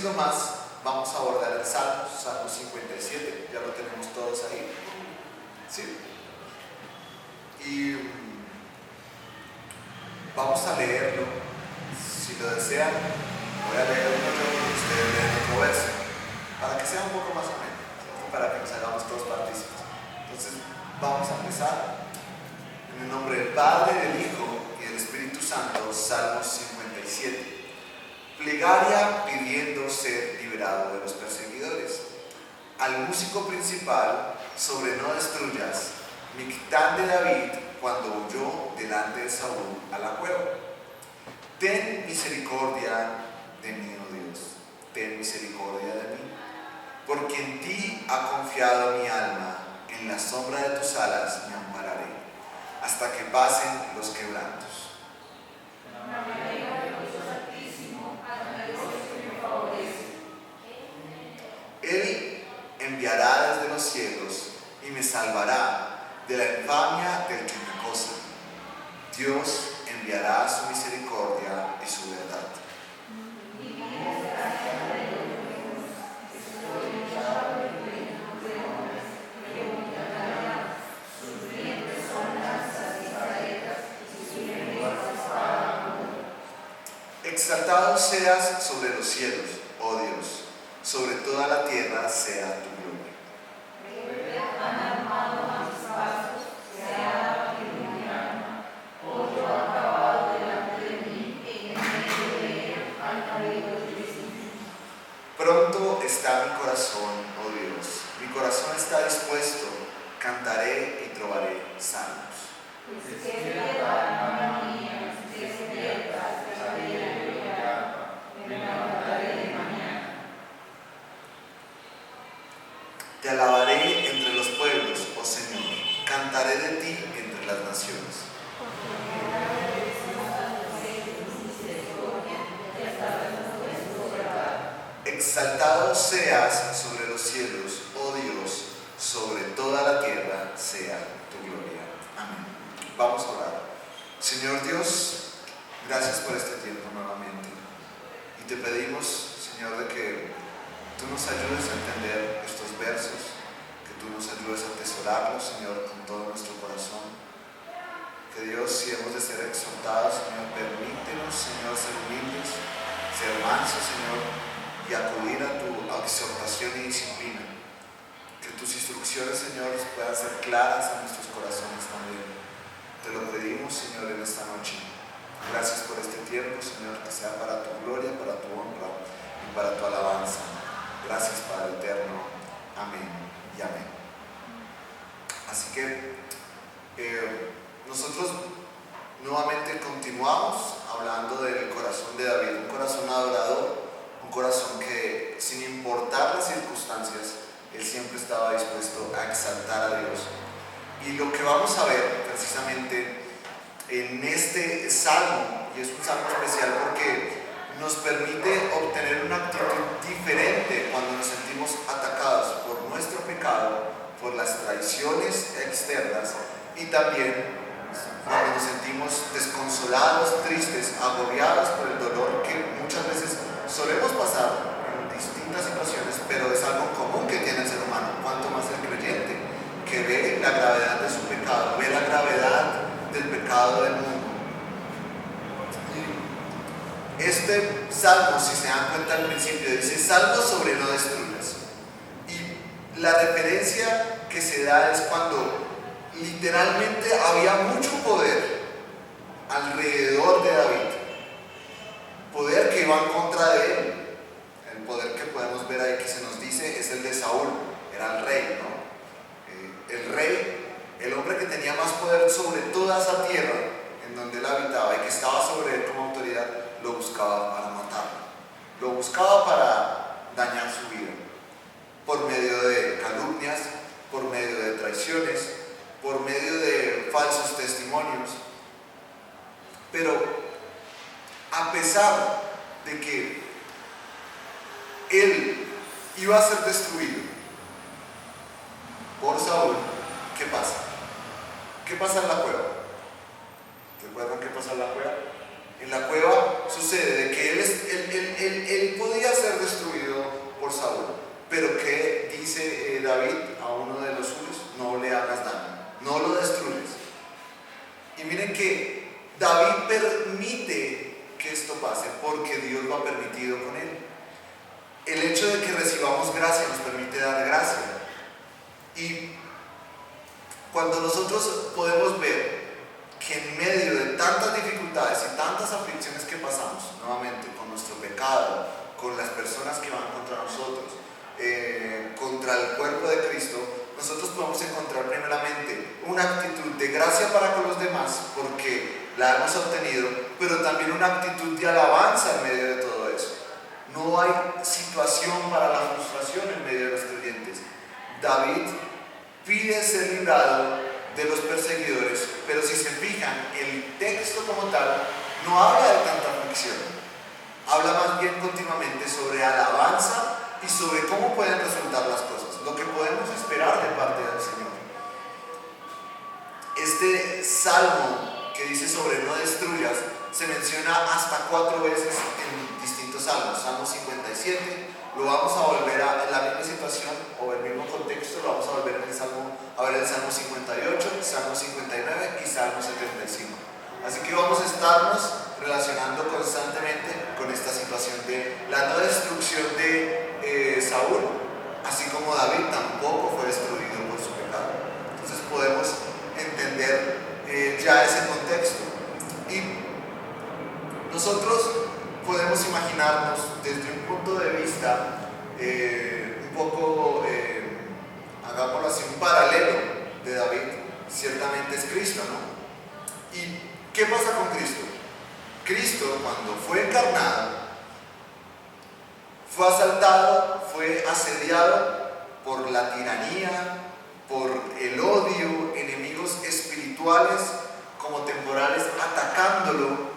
siendo más, vamos a abordar el Salmo 57, ya lo tenemos todos ahí. ¿Sí? Y vamos a leerlo. Si lo desean, voy a leer uno y ustedes leen otro verso, para que sea un poco más ameno, ¿sí? Para que nos hagamos todos partícipes. Entonces, vamos a empezar. En el nombre del Padre, del Hijo y del Espíritu Santo, Salmo 57. Plegaria pidiendo ser liberado de los perseguidores. Al músico principal, sobre no destruyas, Mictán de David, cuando huyó delante de Saúl a la cueva. Ten misericordia de mí, oh Dios, ten misericordia de mí, porque en ti ha confiado mi alma, en la sombra de tus alas me ampararé, hasta que pasen los quebrantos. Él enviará desde los cielos y me salvará de la infamia del que me acosa. Dios enviará su misericordia y su verdad. Exaltado seas sobre los cielos, oh Dios, sobre toda la tierra sea tu gloria. Pronto está mi corazón, oh Dios, mi corazón está dispuesto, cantaré y trovaré salmos. Te alabaré entre los pueblos, oh Señor, cantaré de ti entre las naciones. Exaltado seas sobre los cielos, oh Dios, sobre toda la tierra sea tu gloria. Amén. Vamos a orar. Señor Dios, gracias por este tiempo nuevamente. Y te pedimos, Señor, de que tú nos ayudes a entender estos versos, que tú nos ayudes a atesorarlos, Señor, con todo nuestro corazón. Que Dios, si hemos de ser exhortados, Señor, permítenos, Señor, ser humildes, ser mansos, Señor, y acudir a tu exhortación y disciplina. Que tus instrucciones, Señor, puedan ser claras a nuestros corazones también. Te lo pedimos, Señor, en esta noche. Gracias por este tiempo, Señor, que sea para tu gloria, para tu honra y para tu alabanza. Gracias, Padre eterno. Amén y amén. Así que nosotros nuevamente continuamos hablando del corazón de David, un corazón adorador, un corazón que, sin importar las circunstancias, él siempre estaba dispuesto a exaltar a Dios. Y lo que vamos a ver precisamente en este salmo, y es un salmo especial porque nos permite obtener una actitud diferente cuando nos sentimos atacados por nuestro pecado, por las traiciones externas, y también cuando nos sentimos desconsolados, tristes, agobiados por el dolor que muchas veces solemos pasar en distintas situaciones, pero es algo común que tiene el ser humano, cuanto más el creyente, que ve la gravedad de su pecado, ve la gravedad del pecado del mundo. Este salmo, si se dan cuenta al principio, dice salmo sobre no destruyas. Y la referencia que se da es cuando literalmente había mucho poder alrededor de David, poder que iba en contra de él. El poder que podemos ver ahí que se nos dice es el de Saúl, era el rey, ¿no? El rey, el hombre que tenía más poder sobre toda esa tierra en donde él habitaba y que estaba sobre él como autoridad, lo buscaba para matarlo, lo buscaba para dañar su vida, por medio de calumnias, por medio de traiciones, por medio de falsos testimonios. Pero a pesar de que él iba a ser destruido por Saúl, ¿qué pasa? ¿Qué pasa en la cueva? ¿Recuerdan qué pasa en la cueva? En la cueva sucede de que él podía ser destruido que David permite que esto pase porque Dios lo ha permitido con él. El hecho de que recibamos gracia nos permite dar gracia. Y cuando nosotros podemos ver que en medio de tantas dificultades y tantas aflicciones que pasamos, nuevamente con nuestro pecado, con las personas que van contra nosotros, contra el cuerpo de Cristo, nosotros podemos encontrar primeramente una actitud de gracia para con los demás porque la hemos obtenido, pero también una actitud de alabanza en medio de todo eso. No hay situación para la frustración en medio de los creyentes. David pide ser librado de los perseguidores, pero si se fijan, el texto como tal no habla de tanta aflicción, habla más bien continuamente sobre alabanza y sobre cómo pueden resultar las cosas, lo que podemos esperar de parte del Señor. Este salmo que dice sobre no destruyas se menciona hasta 4 veces en distintos salmos. Salmo 57, lo vamos a volver a la misma situación o el mismo contexto, lo vamos a volver en el Salmo 58, Salmo 59 y Salmo 75. Así que vamos a estarnos relacionando constantemente con esta situación de la no destrucción de Saúl, así como David tampoco fue destruido por su pecado. Entonces podemos entender ya ese contexto. Y nosotros podemos imaginarnos desde un punto de vista un poco, hagámoslo así, un paralelo de David, ciertamente es Cristo, ¿no? ¿Y qué pasa con Cristo? Cristo, cuando fue encarnado, fue asaltado, fue asediado por la tiranía, por el odio, enemigos espirituales como temporales atacándolo.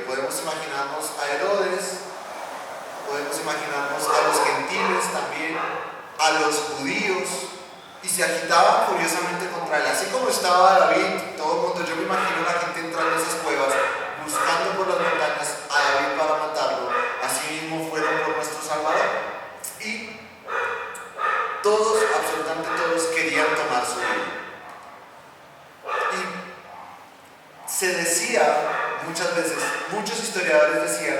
Podemos imaginarnos a Herodes, podemos imaginarnos a los gentiles también, a los judíos, y se agitaban furiosamente contra él. Así como estaba David, todo el mundo, yo me imagino la gente entrando en esas cuevas, buscando por las montañas a David para matarlo. Así mismo fueron por nuestro Salvador. Y todos, absolutamente todos, querían tomar su vida. Y se decía muchas veces, muchos historiadores decían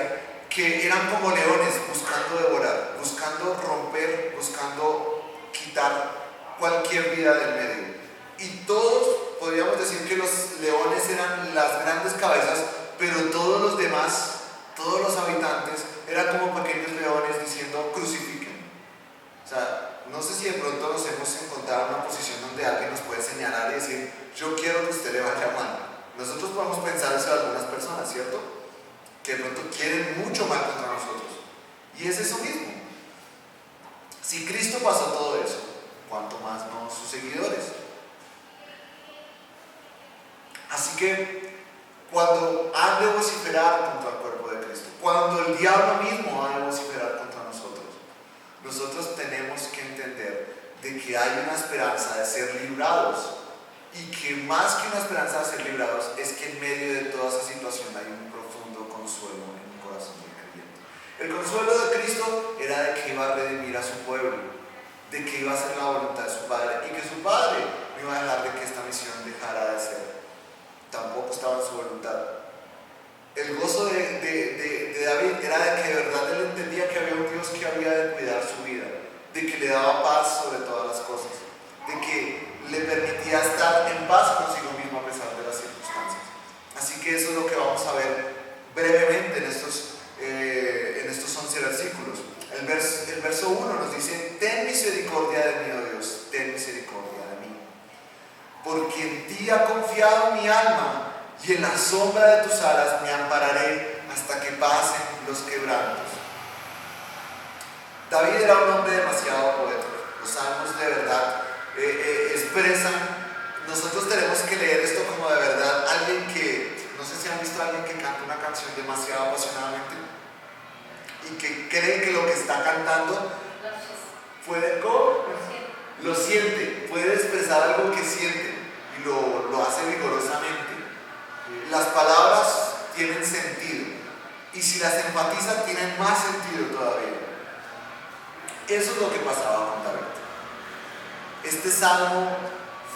que eran como leones buscando devorar, buscando romper, buscando quitar cualquier vida del medio. Y todos podríamos decir que los leones eran las grandes cabezas, pero todos los demás, todos los habitantes, eran como pequeños leones diciendo crucifiquen. O sea, no sé si de pronto nos hemos encontrado en una posición donde alguien nos puede señalar y decir, yo quiero que usted le vaya mal. Nosotros podemos pensar eso de algunas personas, ¿cierto? Que de pronto quieren mucho mal contra nosotros. Y es eso mismo. Si Cristo pasó todo eso, ¿cuánto más no sus seguidores? Así que cuando han de vociferar contra el cuerpo de Cristo, cuando el diablo mismo ha de vociferar contra nosotros, nosotros tenemos que entender de que hay una esperanza de ser librados, y que más que una esperanza de ser librados es que en medio de toda esa situación hay un profundo consuelo en el corazón del creyente. El consuelo de Cristo era de que iba a redimir a su pueblo, de que iba a hacer la voluntad de su Padre y que su Padre no iba a dejar de que esta misión dejara de ser. Tampoco estaba en su voluntad. El gozo de David era de que de verdad él entendía que había un Dios que había de cuidar su vida, de que le daba paz sobre todas las cosas, de que le permitía estar en paz consigo mismo a pesar de las circunstancias. Así que eso es lo que vamos a ver brevemente en estos 11 versículos. El verso 1 nos dice: ten misericordia de mí, oh Dios, ten misericordia de mí, porque en ti ha confiado mi alma, y en la sombra de tus alas me ampararé hasta que pasen los quebrantos. David era un hombre demasiado poético. Los salmos de verdad expresan. Nosotros tenemos que leer esto como de verdad alguien que, no sé si han visto a alguien que canta una canción demasiado apasionadamente y que cree que lo que está cantando puede, ¿cómo? Lo siente, puede expresar algo que siente y lo hace vigorosamente. Las palabras tienen sentido, y si las enfatiza tienen más sentido todavía. Eso es lo que pasaba con David. Este salmo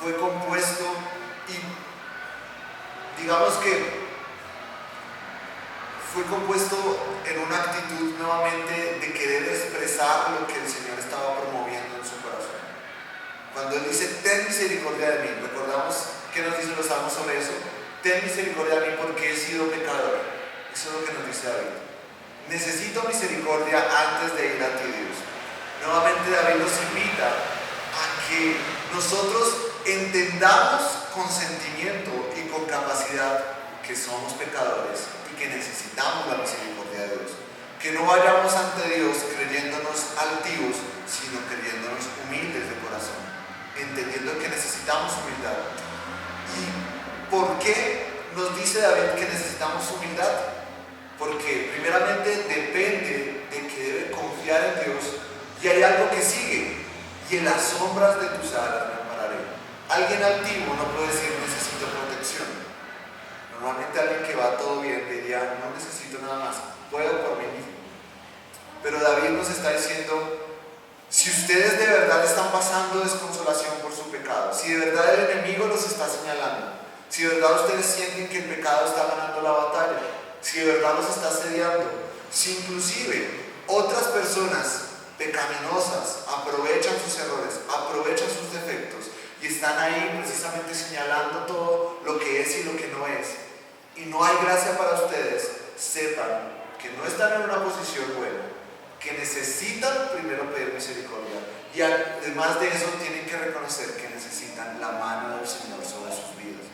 fue compuesto y digamos que fue compuesto en una actitud nuevamente de querer expresar lo que el Señor estaba promoviendo en su corazón. Cuando Él dice, ten misericordia de mí, recordamos que nos dicen los salmos sobre eso, ten misericordia de mí porque he sido pecador. Eso es lo que nos dice David. Necesito misericordia antes de ir a ti, Dios. Nuevamente David nos invita a que nosotros entendamos con sentimiento y con capacidad que somos pecadores y que necesitamos la misericordia de Dios. Que no vayamos ante Dios creyéndonos altivos, sino creyéndonos humildes de corazón, entendiendo que necesitamos humildad. ¿Y por qué nos dice David que necesitamos humildad? Porque primeramente depende de que debe confiar en Dios, y hay algo que sigue: y en las sombras de tus alas me ampararé. Alguien altivo no puede decir necesito protección. Normalmente alguien que va todo bien diría no necesito nada más, puedo por mí mismo. Pero David nos está diciendo, si ustedes de verdad están pasando desconsolación por su pecado, si de verdad el enemigo los está señalando, si de verdad ustedes sienten que el pecado está ganando la batalla, si de verdad los está asediando, si inclusive otras personas pecaminosas aprovechan sus errores, aprovechan sus defectos y están ahí precisamente señalando todo lo que es y lo que no es, y no hay gracia para ustedes, sepan que no están en una posición buena, que necesitan primero pedir misericordia, y además de eso tienen que reconocer que necesitan la mano del Señor sobre sus vidas.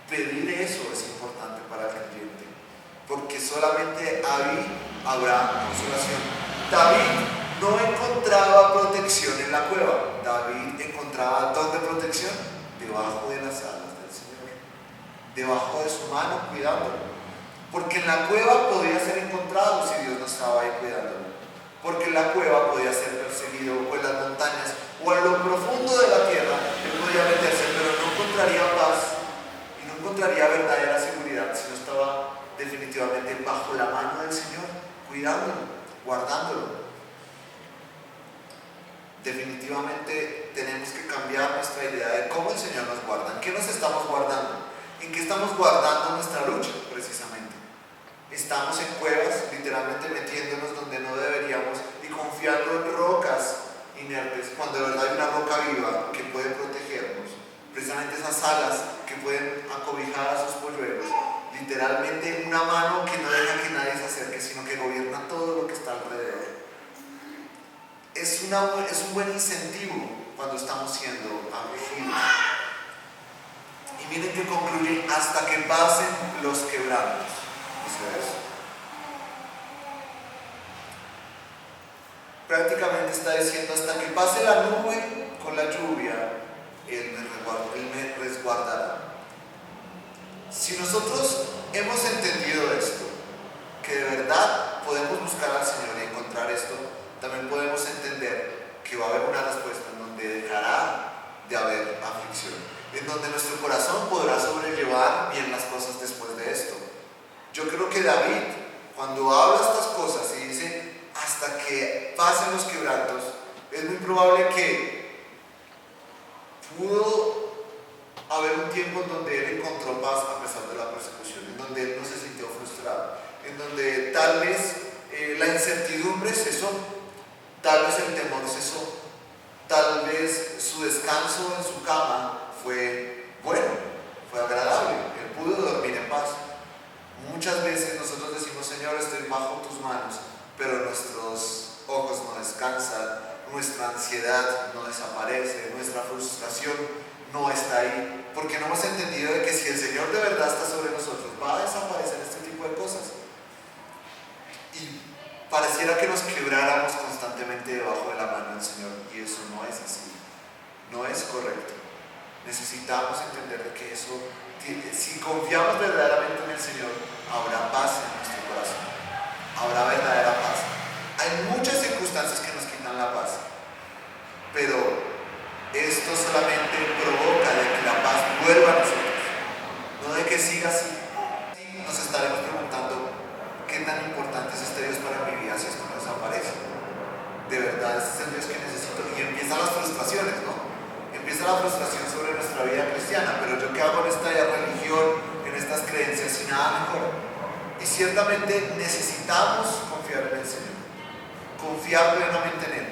Pedir eso es importante para el creyente, porque solamente ahí habrá consolación. David no encontraba protección en la cueva. David encontraba ¿dónde protección? Debajo de las alas del Señor, debajo de su mano, cuidándolo. Porque en la cueva podía ser encontrado si Dios no estaba ahí cuidándolo. Porque en la cueva podía ser perseguido, o en las montañas, o en lo profundo de la tierra, él podía meterse, pero no encontraría paz y no encontraría verdadera seguridad si no estaba definitivamente bajo la mano del Señor, cuidándolo, guardándolo. Definitivamente tenemos que cambiar nuestra idea de cómo el Señor nos guarda. ¿En qué nos estamos guardando? ¿En qué estamos guardando nuestra lucha precisamente? Estamos en cuevas, literalmente metiéndonos donde no deberíamos y confiando en rocas inertes, cuando de verdad hay una roca viva que puede protegernos. Precisamente esas alas que pueden acobijar a sus polluelos. Literalmente una mano que no deja que nadie se acerque, sino que gobierna todo lo que está alrededor. Es un buen incentivo cuando estamos siendo afligidos. Y miren que concluye: hasta que pasen los quebrantos. Eso. Prácticamente está diciendo: hasta que pase la nube con la lluvia, Él me resguardará. Si nosotros hemos entendido esto, que de verdad podemos buscar al Señor y encontrar esto, también podemos entender que va a haber una respuesta en donde dejará de haber aflicción, en donde nuestro corazón podrá sobrellevar bien las cosas después de esto. Yo creo que David, cuando habla estas cosas y dice hasta que pasen los quebrantos, es muy probable que pudo haber un tiempo en donde él encontró paz a pesar de la persecución, en donde él no se sintió frustrado, en donde tal vez la incertidumbre cesó, tal vez el temor cesó, tal vez su descanso en su cama fue bueno, fue agradable, él pudo dormir en paz. Muchas veces nosotros decimos: Señor, estoy bajo tus manos, pero nuestros ojos no descansan, nuestra ansiedad no desaparece, nuestra frustración no está ahí, porque no hemos entendido de que si el Señor de verdad está sobre nosotros, va a desaparecer este tipo de cosas. Y pareciera que nos quebráramos constantemente debajo de la mano del Señor, y eso no es así, no es correcto. Necesitamos entender de que eso, si confiamos verdaderamente en el Señor, habrá paz en nuestro corazón, habrá verdadera paz. Hay muchas circunstancias que nos quitan la paz, pero esto solamente provoca de que la paz vuelva a nosotros, no de que siga así. Nos estaremos preguntando: ¿qué tan importante es este Dios para mi vida si esto no desaparece? De verdad, este es el Dios que necesito. Y empiezan las frustraciones, ¿no? Empieza la frustración sobre nuestra vida cristiana. Pero yo, ¿qué hago en esta religión, en esta nada mejor. Y ciertamente necesitamos confiar en el Señor, confiar plenamente en Él.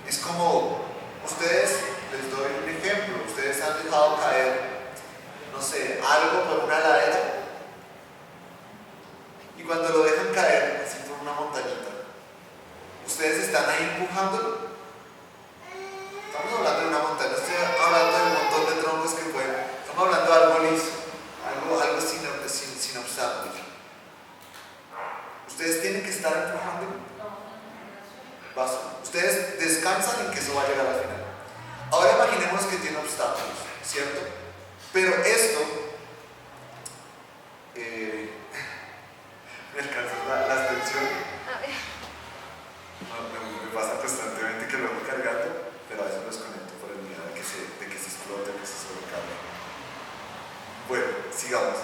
Es como ustedes, les doy un ejemplo, ustedes han dejado caer, no sé, algo por una ladera, y cuando lo dejan caer, así por una montañita, ustedes están ahí empujándolo. Estamos hablando de una montaña, estoy hablando de un montón de troncos que pueden, estamos hablando de algo liso, algo sin obstáculos. Ustedes tienen que estar empujándolo. Ustedes descansan en que eso va a llegar al final. Ahora imaginemos que tiene obstáculos, ¿cierto? Pero esto, me alcanza la extensión. Me pasa constantemente que lo voy cargando, pero a veces lo desconecto por el miedo de que se explote, que se sobrecargue. Bueno, sigamos.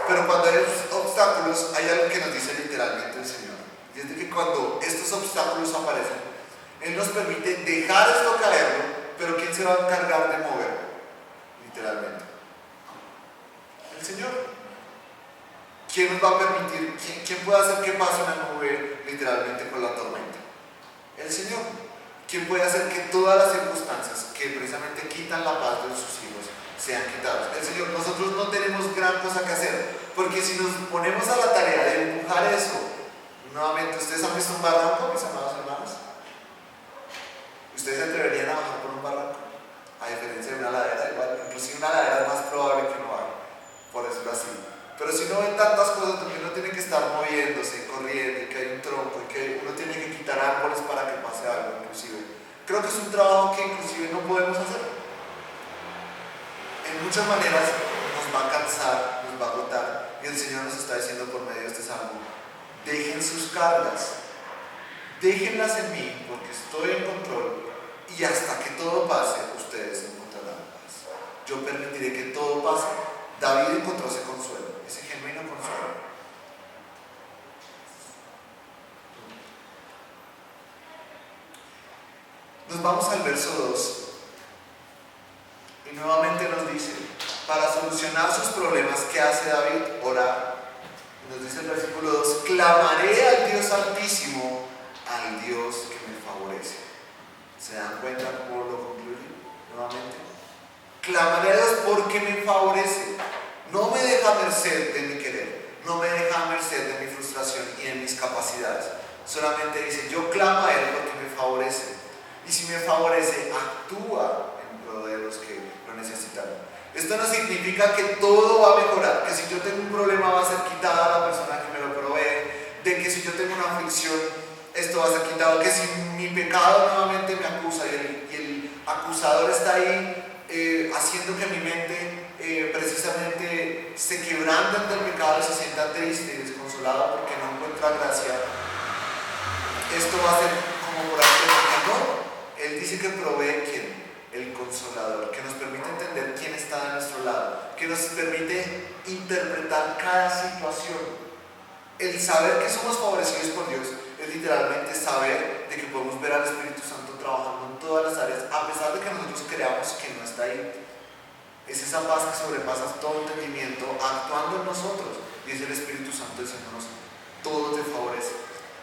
Pero cuando hay obstáculos, hay algo que nos dice literalmente el Señor. Y es de que cuando estos obstáculos aparecen, Él nos permite dejar esto caerlo, pero ¿quién se va a encargar de moverlo? Literalmente. El Señor. ¿Quién nos va a permitir? ¿Quién puede hacer que pase una nube literalmente con la tormenta? El Señor. ¿Quién puede hacer que todas las circunstancias que precisamente quitan la paz de sus hijos sean quitadas? El Señor. Nosotros no tenemos gran cosa que hacer, porque si nos ponemos a la tarea de empujar eso, nuevamente, ¿ustedes han visto un barranco, mis amados hermanos? ¿Ustedes se atreverían a bajar por un barranco? A diferencia de una ladera, igual, inclusive una ladera es más probable que no baje, por decirlo así. Pero si no ven tantas cosas donde uno tiene que estar moviéndose, corriendo, y que hay un tronco, y que uno tiene que quitar árboles para que pase algo, inclusive. Creo que es un trabajo que inclusive no podemos hacer. En muchas maneras nos va a cansar, nos va a agotar, y el Señor nos está diciendo por medio de este salmo: dejen sus cargas, déjenlas en mí, porque estoy en control, y hasta que todo pase, ustedes encontrarán paz. Yo permitiré que todo pase. David encontró ese consuelo, ese genuino consuelo. Nos vamos al verso 2, y nuevamente nos dice, para solucionar sus problemas, ¿qué hace David? Orar. Nos dice el versículo 2, clamaré al Dios Altísimo, al Dios que me favorece. ¿Se dan cuenta cómo lo concluye? Nuevamente, clamaré a Dios porque me favorece. No me deja a merced de mi querer, no me deja a merced de mi frustración y de mis capacidades. Solamente dice, yo clamo a Él porque me favorece. Y si me favorece, actúa en pro de los que lo necesitan. Esto no significa que todo va a mejorar, que si yo tengo un problema va a ser quitado a la persona que me lo provee, de que si yo tengo una aflicción, esto va a ser quitado, que si mi pecado nuevamente me acusa y el acusador está ahí haciendo que mi mente precisamente se quebrante ante el pecado y se sienta triste y desconsolada porque no encuentra gracia, esto va a ser como por arte. No, Él dice que provee ¿quién? El Consolador, que nos permite entender quién está de nuestro lado, que nos permite interpretar cada situación. El saber que somos favorecidos por Dios es literalmente saber de que podemos ver al Espíritu Santo trabajando en todas las áreas, a pesar de que nosotros creamos que no está ahí. Es esa paz que sobrepasa todo entendimiento actuando en nosotros, y es el Espíritu Santo diciéndonos, todo te favorece.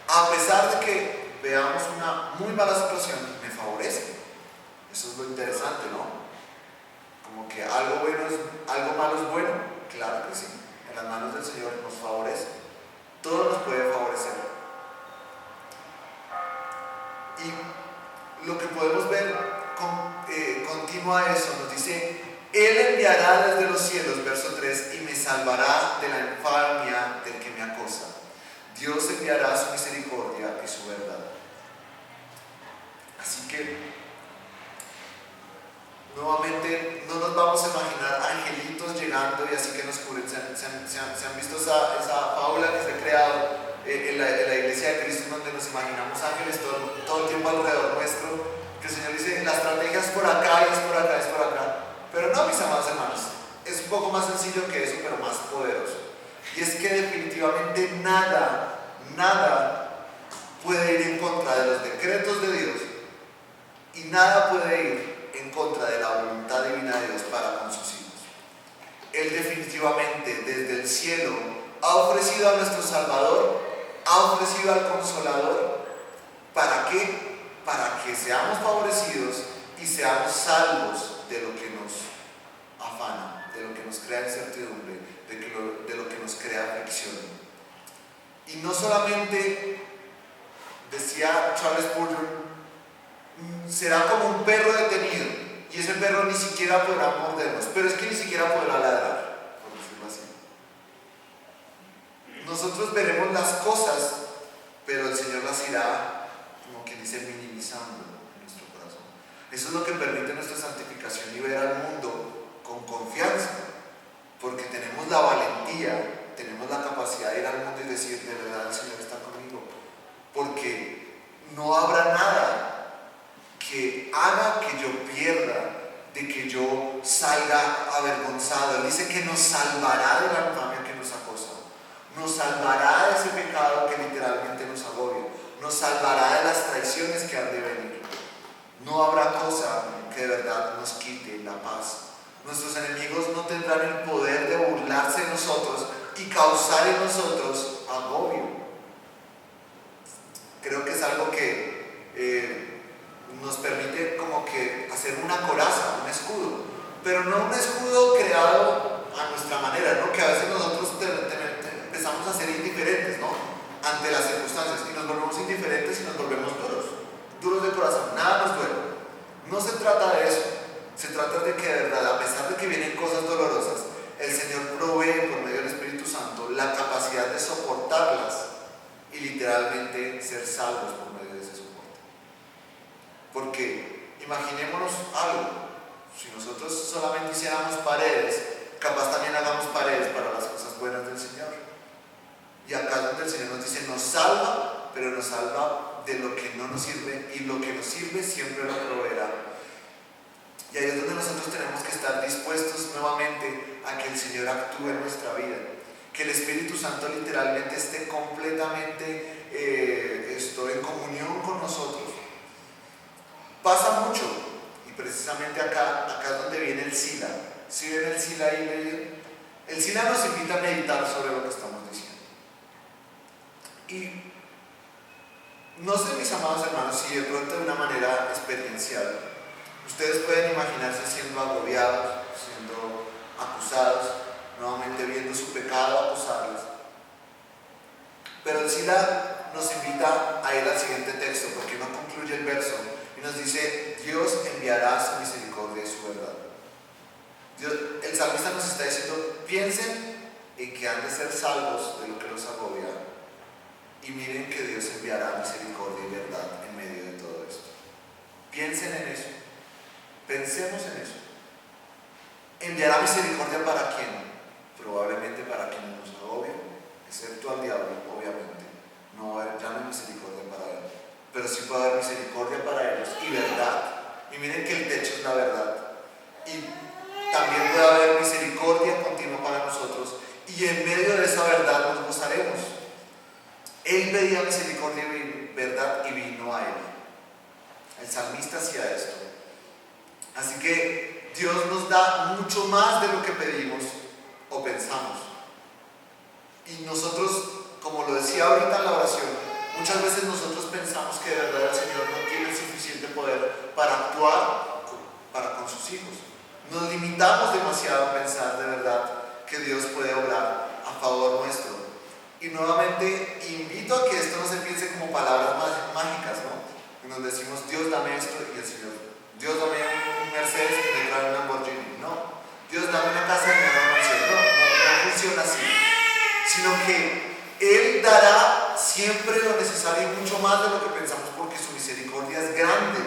A pesar de que veamos una muy mala situación, me favorece. Eso es lo interesante, ¿no? Como que algo malo es bueno. Claro que sí, en las manos del Señor nos favorece. Todo nos puede favorecer. Y lo que podemos ver continúa eso, nos dice, Él enviará desde los cielos, verso 3, y me salvará de la infamia del que me acosa. Dios enviará su misericordia y su verdad. Así que, nuevamente, no nos vamos a imaginar angelitos llegando y así que nos cubren. ¿Se han visto esa fábula que se ha creado en la iglesia de Cristo, donde nos imaginamos ángeles todo el tiempo alrededor nuestro? Que el Señor dice, la estrategia es por acá y es por acá, es por acá. Pero no, mis amados hermanos, es un poco más sencillo que eso, pero más poderoso. Y es que definitivamente nada puede ir en contra de los decretos de Dios, y nada puede ir en contra de la voluntad divina de Dios para con sus hijos. Él definitivamente desde el cielo ha ofrecido a nuestro Salvador, ha ofrecido al Consolador. ¿Para qué? Para que seamos favorecidos y seamos salvos de lo que nos afana, de lo que nos crea incertidumbre, de lo que nos crea aflicción. Y no solamente, decía Charles Spurgeon, será como un perro detenido, y ese perro ni siquiera podrá mordernos, pero es que ni siquiera podrá ladrar, por decirlo así. Nosotros veremos las cosas, pero el Señor las irá, como quien dice, minimizando en nuestro corazón. Eso es lo que permite nuestra santificación y ver al mundo con confianza, porque tenemos la valentía, tenemos la capacidad de ir al mundo y decir, de verdad el Señor está conmigo, porque no habrá nada que haga que yo pierda, de que yo salga avergonzado. Él dice que nos salvará de la infamia que nos acosa, nos salvará de ese pecado que literalmente nos agobia, nos salvará de las traiciones que han de venir. No habrá cosa que de verdad nos quite la paz. Nuestros enemigos no tendrán el poder de burlarse de nosotros y causar en nosotros agobio. Creo que es algo que nos permite como que hacer una coraza, un escudo, pero no un escudo creado a nuestra manera, ¿no? Que a veces nosotros empezamos a ser indiferentes, ¿no? Ante las circunstancias, y nos volvemos indiferentes y nos volvemos duros de corazón, nada nos duele. No se trata de eso, se trata de que de verdad, a pesar de que vienen cosas dolorosas, el Señor provee por medio del Espíritu Santo la capacidad de soportarlas y literalmente ser salvos por medio de ese soporte. Porque imaginémonos algo, si nosotros solamente hiciéramos paredes, capaz también hagamos paredes para las cosas buenas del Señor. Y acá es donde el Señor nos dice, nos salva, pero nos salva de lo que no nos sirve, y lo que nos sirve siempre lo proveerá. Y ahí es donde nosotros tenemos que estar dispuestos nuevamente a que el Señor actúe en nuestra vida, que el Espíritu Santo literalmente esté completamente en comunión con nosotros. Pasa mucho, y precisamente acá es donde viene el Sila. Si ven el Sila ahí, el Sila nos invita a meditar sobre lo que estamos diciendo. Y no sé, mis amados hermanos, si de pronto de una manera experiencial ustedes pueden imaginarse siendo agobiados, siendo acusados, nuevamente viendo su pecado, acusarlos. Pero el Sila nos invita a ir al siguiente texto, porque no concluye el verso, y nos dice, Dios enviará su misericordia y su verdad. El salmista nos está diciendo, piensen en que han de ser salvos de lo que los agobia, y miren que Dios enviará misericordia y verdad en medio de todo esto. Piensen en eso, pensemos en eso. ¿Enviará misericordia para quién? Probablemente para quienes nos agobian, excepto al diablo, obviamente. No, ya no hay misericordia para él, pero sí puede haber misericordia para ellos y verdad. Y miren que el techo es la verdad. Y también puede haber misericordia continua para nosotros, y en medio de esa verdad nos gozaremos. Él pedía misericordia y verdad y vino a él. El salmista hacía esto. Así que Dios nos da mucho más de lo que pedimos o pensamos. Y nosotros, como lo decía ahorita en la oración, muchas veces nosotros pensamos que de verdad el Señor no tiene el suficiente poder para actuar para con sus hijos. Nos limitamos demasiado a pensar de verdad que Dios puede obrar a favor nuestro. Y nuevamente invito a que esto no se piense como palabras mágicas, ¿no? Y nos decimos, Dios dame esto, y el Señor, Dios dame un Mercedes y me trae un Lamborghini. No, Dios dame una casa y me da una mansión. No funciona así. Sino que Él dará siempre lo necesario y mucho más de lo que pensamos, porque su misericordia es grande,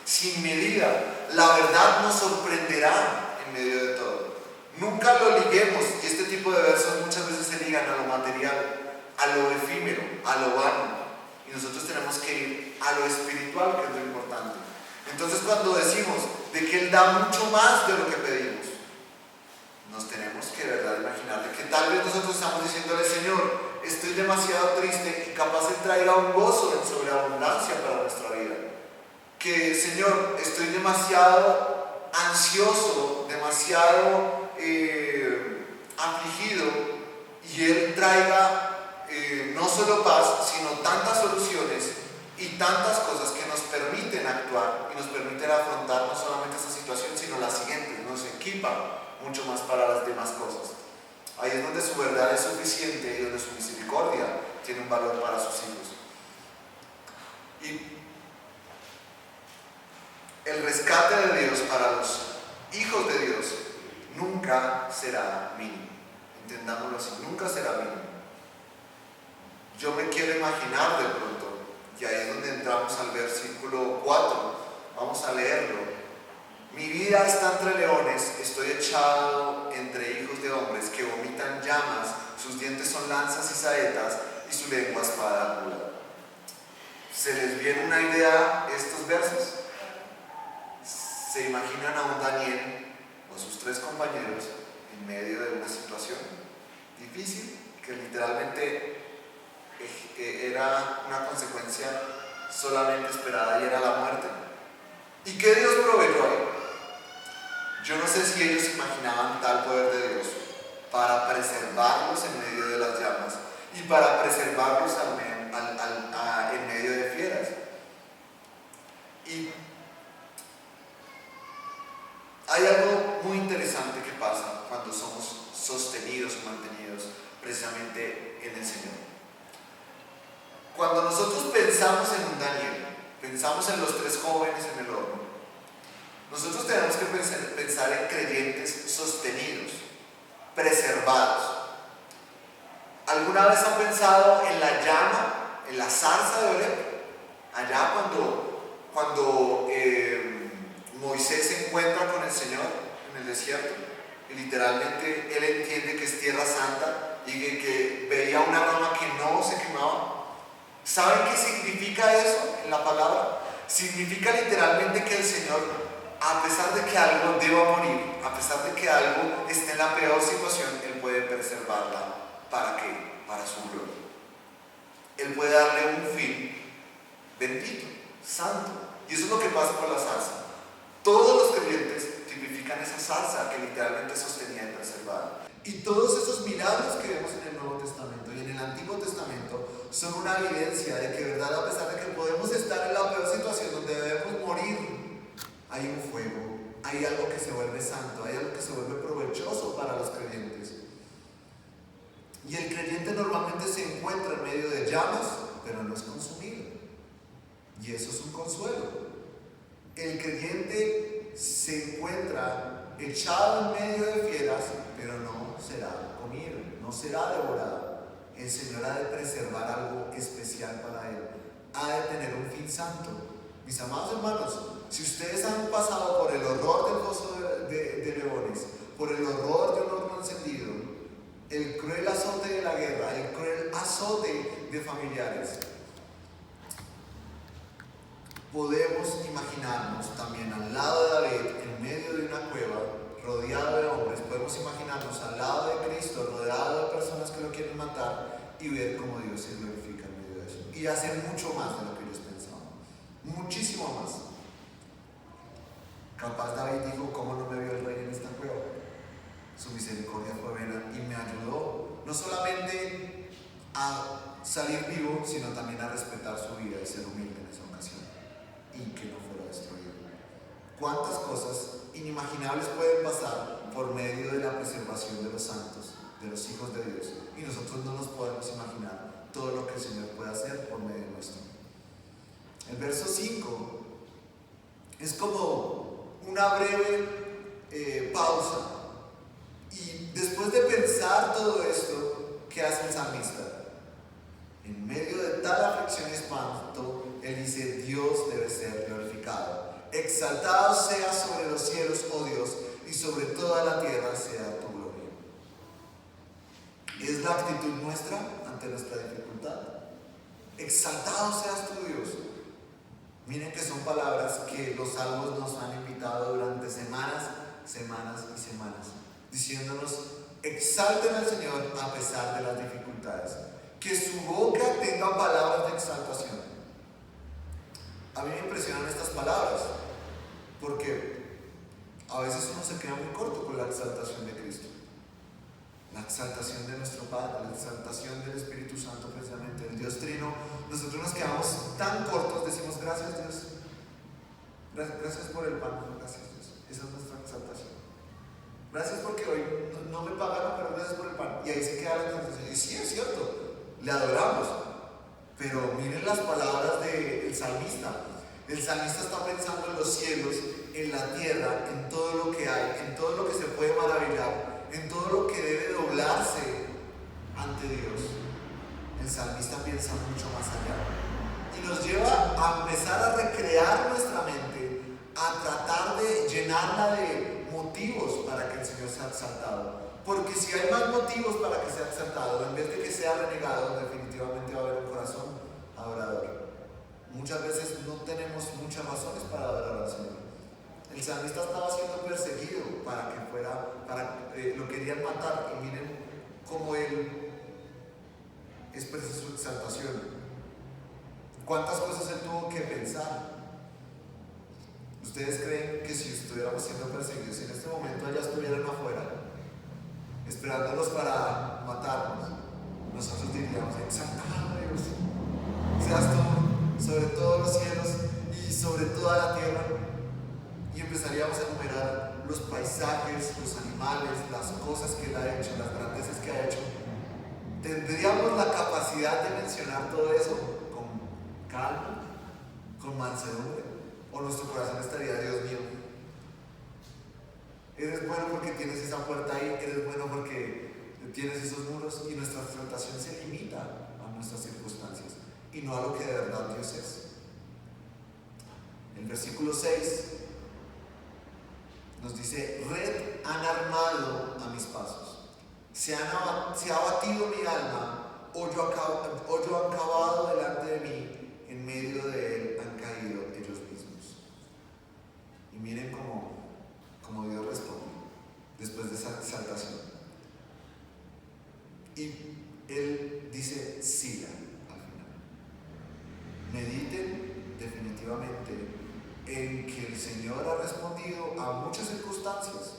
sin medida. La verdad nos sorprenderá en medio de todo. Nunca lo liguemos, y este tipo de versos muchas veces se ligan a lo material, a lo efímero, a lo vano, y nosotros tenemos que ir a lo espiritual, que es lo importante. Entonces, cuando decimos de que Él da mucho más de lo que pedimos, nos tenemos que de verdad imaginar de que tal vez nosotros estamos diciéndole, Señor, estoy demasiado triste, y capaz Él traiga un gozo en sobreabundancia para nuestra vida. Que, Señor, estoy demasiado ansioso, demasiado traiga no solo paz, sino tantas soluciones y tantas cosas que nos permiten actuar y nos permiten afrontar no solamente esta situación, sino las siguientes, nos equipa mucho más para las demás cosas. Ahí es donde su verdad es suficiente y donde su misericordia tiene un valor para sus hijos. Y el rescate de Dios para los hijos de Dios nunca será mínimo. Entendámoslo así, nunca será mínimo. Yo me quiero imaginar de pronto, y ahí es donde entramos al versículo 4, vamos a leerlo. Mi vida está entre leones, estoy echado entre hijos de hombres que vomitan llamas, sus dientes son lanzas y saetas, y su lengua espada aguda. ¿Se les viene una idea estos versos? ¿Se imaginan a un Daniel o sus 3 compañeros en medio de una situación difícil que literalmente era una consecuencia solamente esperada y era la muerte? ¿Y qué Dios proveyó ahí? Yo no sé si ellos imaginaban tal poder de Dios para preservarlos en medio de las llamas y para preservarlos en medio de fieras. Y hay algo muy interesante que pasa cuando somos sostenidos o mantenidos precisamente en el Señor. Cuando nosotros pensamos en un Daniel, pensamos en los 3 jóvenes en el horno, nosotros tenemos que pensar en creyentes sostenidos, preservados. ¿Alguna vez han pensado en la llama, en la zarza de Oreb? Allá cuando Moisés se encuentra con el Señor en el desierto y literalmente él entiende que es tierra santa y que veía una rama que no se quemaba. ¿Saben qué significa eso en la palabra? Significa literalmente que el Señor, a pesar de que algo deba morir, a pesar de que algo esté en la peor situación, Él puede preservarla. ¿Para qué? Para su gloria. Él puede darle un fin bendito, santo. Y eso es lo que pasa con la zarza. Todos los creyentes tipifican esa zarza que literalmente sostenía y preservaba. Y todos esos milagros que vemos en el Nuevo Testamento y en el Antiguo Testamento son una evidencia de que, verdad, a pesar de que podemos estar en la peor situación donde debemos morir, hay un fuego, hay algo que se vuelve santo, hay algo que se vuelve provechoso para los creyentes. Y el creyente normalmente se encuentra en medio de llamas, pero no es consumido. Y eso es un consuelo. El creyente se encuentra echado en medio de fieras, pero no será comido, no será devorado. El Señor ha de preservar algo especial para él, ha de tener un fin santo. Mis amados hermanos, si ustedes han pasado por el horror del foso de leones, por el horror de un horno encendido, el cruel azote de la guerra, el cruel azote de familiares, podemos imaginarnos también al lado de David, en medio de una cueva, rodeado de hombres. Podemos imaginarnos al lado de Cristo, rodeado de personas que lo quieren matar, y ver cómo Dios se glorifica en medio de eso. Y hacer mucho más de lo que ellos pensaban. Muchísimo más. Capaz David dijo: ¿cómo no me vio el rey en esta cueva? Su misericordia fue buena y me ayudó no solamente a salir vivo, sino también a respetar su vida y ser humilde en esa ocasión, y que no fuera destruido. ¿Cuántas cosas inimaginables pueden pasar por medio de la preservación de los santos, de los hijos de Dios? Y nosotros no nos podemos imaginar todo lo que el Señor puede hacer por medio nuestro. El verso 5 es como una breve pausa. Y después de pensar todo esto, ¿qué hace el salmista? En medio de tal aflicción y espanto, él dice: Dios debe ser glorificado. Exaltado sea sobre los cielos, oh Dios, y sobre toda la tierra sea tu gloria. ¿Es la actitud nuestra ante nuestra dificultad? Exaltado seas tu Dios. Miren que son palabras que los salmos nos han invitado durante semanas y semanas, diciéndonos: exalten al Señor a pesar de las dificultades, que su boca tenga palabras de exaltación. A mí me impresionan estas palabras, porque a veces uno se queda muy corto con la exaltación de Cristo. la exaltación de nuestro Padre, la exaltación del Espíritu Santo, precisamente, el Dios Trino. Nosotros nos quedamos tan cortos, decimos gracias Dios, gracias por el pan, gracias Dios, esa es nuestra exaltación. Gracias porque hoy no me pagaron, pero gracias por el pan. Y ahí se queda la exaltación. Y sí, es cierto, le adoramos. Pero miren las palabras del salmista. El salmista está pensando en los cielos, en la tierra, en todo lo que hay, en todo lo que se puede maravillar, en todo lo que debe doblarse ante Dios. El salmista piensa mucho más allá y nos lleva a empezar a recrear nuestra mente, a tratar de llenarla de motivos para que el Señor sea exaltado. Porque si hay más motivos para que sea exaltado, en vez de que sea renegado, definitivamente va a haber un corazón adorador. Muchas veces no tenemos muchas razones para adorar al Señor. El salmista estaba siendo perseguido lo querían matar, y miren cómo él expresa su exaltación. ¿Cuántas cosas él tuvo que pensar? ¿Ustedes creen que si estuviéramos siendo perseguidos en este momento allá estuvieran afuera, esperándonos para matarnos, nosotros diríamos: exaltado Dios, seas tú sobre todos los cielos y sobre toda la tierra? Y empezaríamos a enumerar los paisajes, los animales, las cosas que Él ha hecho, las grandezas que ha hecho. ¿Tendríamos la capacidad de mencionar todo eso con calma, con mansedumbre? ¿O nuestro corazón estaría: Dios mío, eres bueno porque tienes esa puerta ahí, eres bueno porque tienes esos muros? Y nuestra exaltación se limita a nuestras circunstancias y no a lo que de verdad Dios es. El versículo 6 nos dice: red han armado a mis pasos, se ha batido mi alma, hoyo han cavado delante de mí, en medio de él han caído ellos mismos. Y miren cómo Dios responde después de esa exaltación. Y Él dice: sigan al final. Mediten definitivamente en que el Señor ha respondido a muchas circunstancias.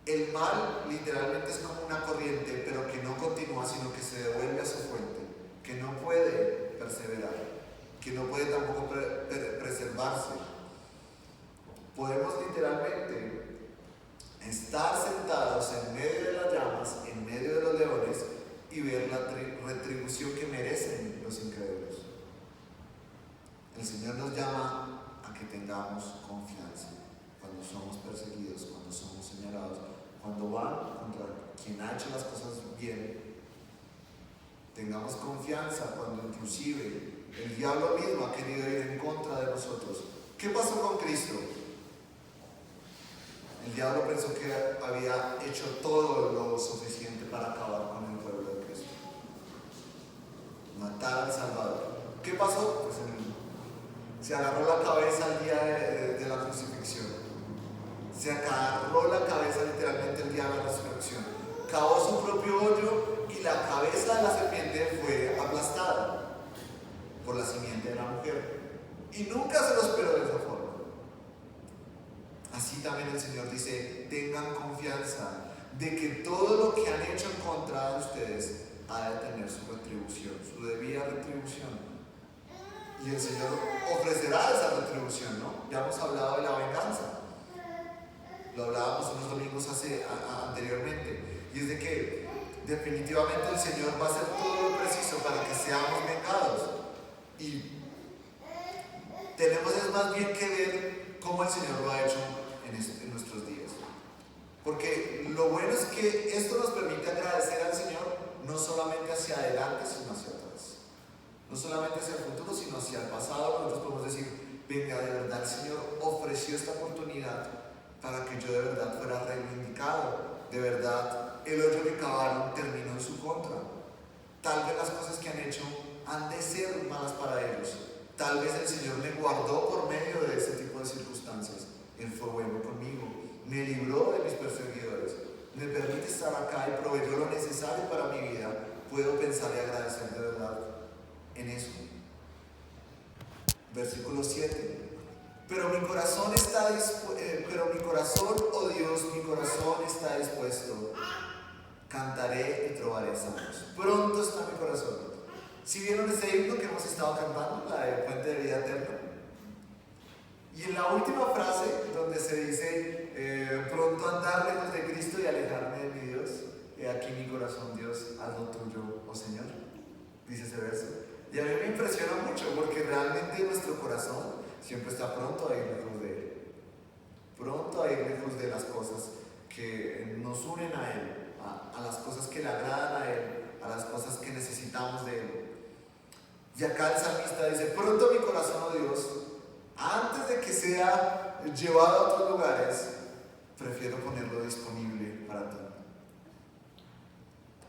El mal literalmente es como una corriente, pero que no continúa, sino que se devuelve a su fuente, que no puede perseverar, que no puede tampoco preservarse. Podemos literalmente estar sentados en medio de las llamas, en medio de los leones, y ver la retribución que merecen los incrédulos. El Señor nos llama a que tengamos confianza cuando somos perseguidos, cuando somos señalados, cuando van contra quien ha hecho las cosas bien. Tengamos confianza cuando inclusive el diablo mismo ha querido ir en contra de nosotros. ¿Qué pasó con Cristo? El diablo pensó que había hecho todo lo suficiente para acabar con el pueblo de Cristo, matar al Salvador. ¿Qué pasó? Pues se agarró la cabeza el día de la crucifixión. Se agarró la cabeza literalmente el día de la resurrección. Cavó su propio hoyo y la cabeza de la serpiente fue aplastada por la simiente de la mujer. Y nunca se lo esperó de esa forma. Así también el Señor dice: tengan confianza de que todo lo que han hecho en contra de ustedes ha de tener su retribución, su debida retribución. Y el Señor ofrecerá esa retribución, ¿no? Ya hemos hablado de la venganza. Lo hablábamos unos domingos anteriormente. Y es de que definitivamente el Señor va a hacer todo lo preciso para que seamos vengados. Y tenemos más bien que ver cómo el Señor lo ha hecho en nuestros días. Porque lo bueno es que esto nos permite agradecer al Señor no solamente hacia adelante, sino hacia atrás. No solamente hacia el futuro, sino hacia el pasado. Nosotros podemos decir: venga, de verdad el Señor ofreció esta oportunidad para que yo de verdad fuera reivindicado. De verdad el hoyo que cavaron terminó en su contra. Tal vez las cosas que han hecho han de ser malas para ellos. Tal vez el Señor me guardó por medio de ese tipo de circunstancias. Él fue bueno conmigo, me libró de mis perseguidores, me permite estar acá y proveyó lo necesario para mi vida. Puedo pensar y agradecer de verdad en eso. Versículo 7. Pero mi corazón, oh Dios, mi corazón está dispuesto cantaré y trovaré salmos. Pronto está mi corazón. ¿Sí vieron ese himno que hemos estado cantando, la de Fuente de Vida Eterna? Y en la última frase, donde se dice, pronto andar lejos de Cristo y alejarme de mi Dios, he aquí mi corazón, Dios, haz lo tuyo, oh Señor, dice ese verso. Y a mí me impresiona mucho, porque realmente nuestro corazón siempre está pronto a ir lejos de Él, pronto a ir lejos de las cosas que nos unen a Él, a las cosas que le agradan a Él, a las cosas que necesitamos de Él. Y acá el salmista dice, pronto mi corazón, oh Dios, antes de que sea llevado a otros lugares, prefiero ponerlo disponible para ti.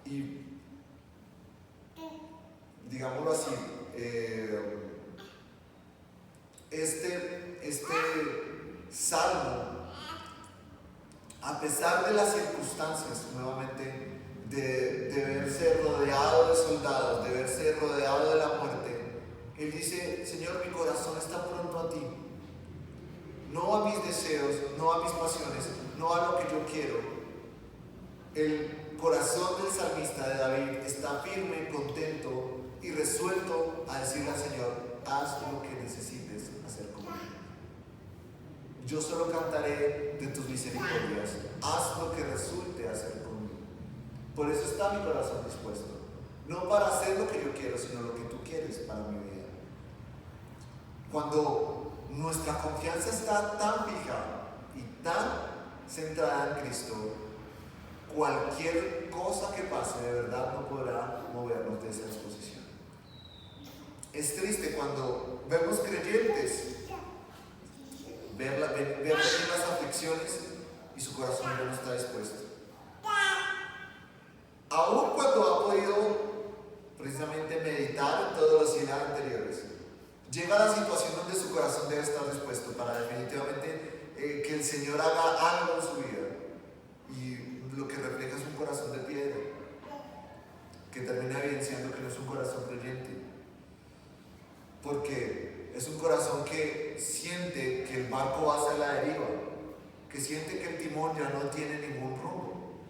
Y digámoslo así, este salmo, a pesar de las circunstancias, nuevamente, de verse rodeado de soldados, de verse rodeado de la muerte, él dice, Señor, mi corazón está pronto a ti, no a mis deseos, no a mis pasiones, no a lo que yo quiero. El corazón del salmista de David está firme, contento y resuelto a decirle al Señor, haz lo que necesites hacer conmigo. Yo solo cantaré de tus misericordias, haz lo que resulte hacer conmigo. Por eso está mi corazón dispuesto, no para hacer lo que yo quiero, sino lo que tú quieres para mi vida. Cuando nuestra confianza está tan fija y tan centrada en Cristo, cualquier cosa que pase de verdad no podrá movernos de esa disposición. Es triste cuando vemos creyentes ver las aflicciones y su corazón ya no está dispuesto. Aún cuando ha podido precisamente meditar en todos los días anteriores, llega la situación donde su corazón debe estar dispuesto para definitivamente que el Señor haga algo en su vida. Y lo que refleja es un corazón de piedra, que termina evidenciando que no es un corazón creyente. Porque es un corazón que siente que el barco va hacia la deriva, que siente que el timón ya no tiene ningún rumbo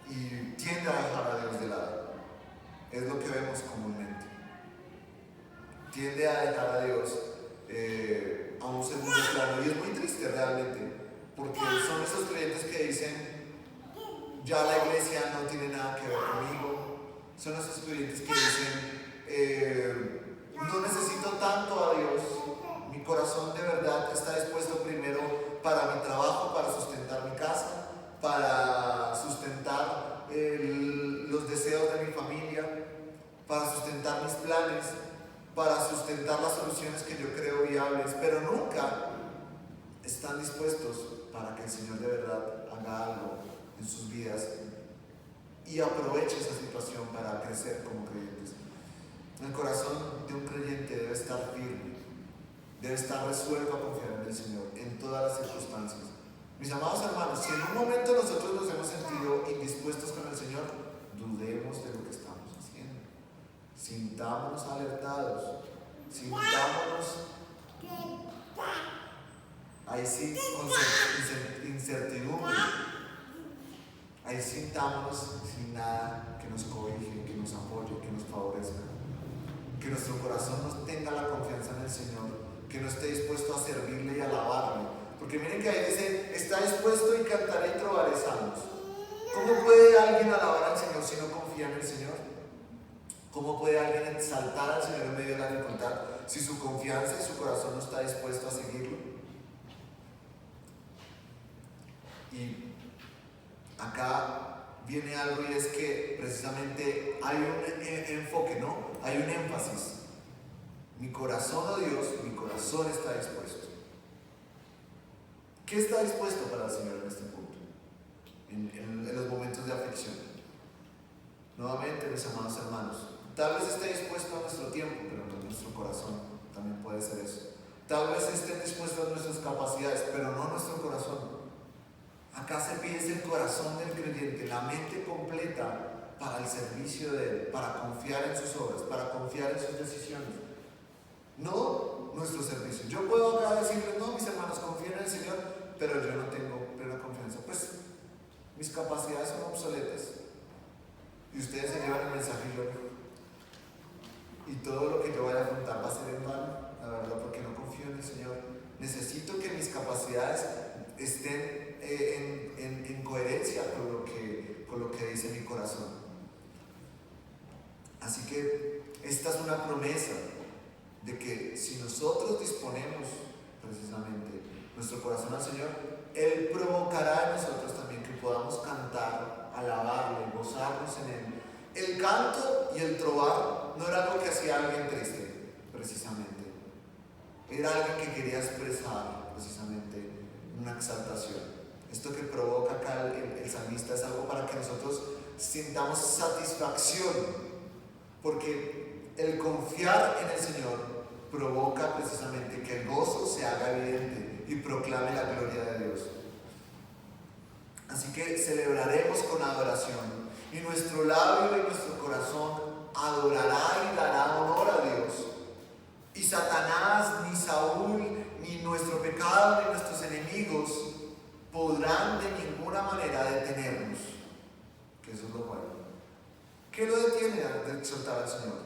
y tiende a dejar a Dios de lado. Es lo que vemos comúnmente. Tiende a dejar a Dios a un segundo plano, y es muy triste realmente, porque son esos creyentes que dicen, ya la iglesia no tiene nada que ver conmigo. Son esos creyentes que dicen, no necesito tanto a Dios, mi corazón de verdad está dispuesto primero para mi trabajo, para sustentar mi casa, para sustentar los deseos de mi familia, para sustentar mis planes, para sustentar las soluciones que yo creo viables, pero nunca están dispuestos para que el Señor de verdad haga algo en sus vidas y aproveche esa situación para crecer como creyentes. El corazón de un creyente debe estar firme, debe estar resuelto a confiar en el Señor en todas las circunstancias. Mis amados hermanos, si en un momento nosotros nos hemos sentido indispuestos con el Señor, dudemos de lo que estamos haciendo. Sintámonos alertados, sintámonos ahí sí con incertidumbre, ahí sintámonos sin nada que nos cobije, que nos apoye, que nos favorezca. Que nuestro corazón no tenga la confianza en el Señor, que no esté dispuesto a servirle y alabarle. Porque miren que ahí dice, está dispuesto y cantaré y trovaré salmos. ¿Cómo puede alguien alabar al Señor si no confía en el Señor? ¿Cómo puede alguien exaltar al Señor en medio de la dificultad si su confianza y su corazón no está dispuesto a seguirlo? Y acá viene algo, y es que precisamente hay un enfoque, ¿no? Hay un énfasis. Mi corazón, oh Dios, mi corazón está dispuesto. ¿Qué está dispuesto para el Señor en este punto? En los momentos de aflicción. Nuevamente, mis amados hermanos, tal vez esté dispuesto a nuestro tiempo, pero no nuestro corazón. También puede ser eso. Tal vez estén dispuestos a nuestras capacidades, pero no nuestro corazón. Acá se pide el corazón del creyente, la mente completa para el servicio de Él, para confiar en sus obras, para confiar en sus decisiones. No nuestro servicio. Yo puedo acá decirles, no, mis hermanos, confíen en el Señor, pero yo no tengo plena confianza. Pues mis capacidades son y ustedes se llevan el mensaje y yo no. Y todo lo que yo vaya a contar va a ser en vano, la verdad, porque no confío en el Señor. Necesito que mis capacidades estén en coherencia con lo que dice mi corazón. Así que esta es una promesa de que si nosotros disponemos precisamente nuestro corazón al Señor, Él provocará en nosotros también que podamos cantar, alabarle, gozarnos en Él. El canto y el trovar no era algo que hacía alguien triste, precisamente. Era alguien que quería expresar precisamente una exaltación. Esto que provoca acá el salmista es algo para que nosotros sintamos satisfacción, porque el confiar en el Señor provoca precisamente que el gozo se haga evidente y proclame la gloria de Dios. Así que celebraremos con adoración, y nuestro labio y nuestro corazón adorará y dará honor a Dios. Y Satanás, ni Saúl, ni nuestro pecado, ni nuestros enemigos podrán de ninguna manera detenernos. Que eso es lo bueno. ¿Qué lo detiene de exaltar al Señor?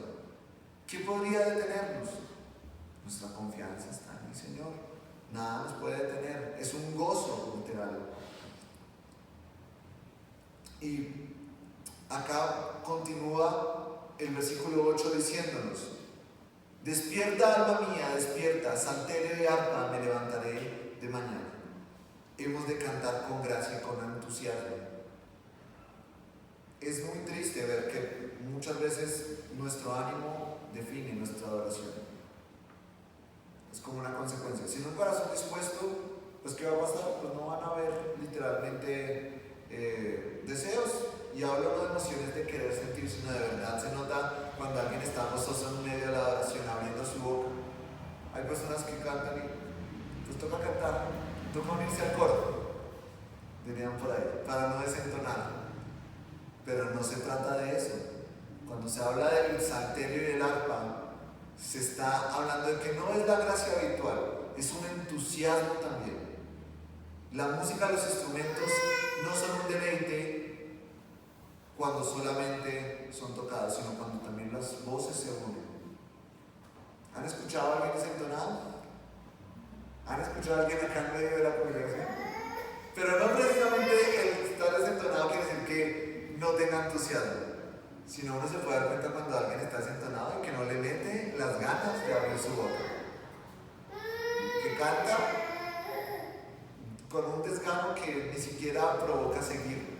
¿Qué podría detenernos? Nuestra confianza está en el Señor. Nada nos puede detener. Es un gozo literal. Y acá continúa el versículo 8 diciéndonos: despierta, alma mía, despierta, salterio de arpa me levantaré de mañana. Hemos de cantar con gracia y con entusiasmo. Es muy triste ver que muchas veces nuestro ánimo define nuestra adoración. Es como una consecuencia. Sin un corazón dispuesto, pues ¿qué va a pasar? Pues no van a haber literalmente deseos. Y hablo no de emociones de querer sentir, sino de verdad se nota cuando alguien está gozoso en medio de la adoración, abriendo su boca. Hay personas que cantan y pues toca cantar, toca unirse al coro, dirían por ahí, para no desentonar. Pero no se trata de eso. Cuando se habla del salterio y del arpa, se está hablando de que no es la gracia habitual, es un entusiasmo también. La música, los instrumentos no son un deleite cuando solamente son tocados, sino cuando también las voces se unen. ¿Han escuchado a alguien desentonado? ¿Han escuchado a alguien acá en medio de la congregación? Pero no precisamente el estar desentonado quiere decir que no tenga entusiasmo, sino uno se puede dar cuenta cuando alguien está desentonado y que no le mete las ganas de abrir su boca, que canta con un desgano que ni siquiera provoca seguir,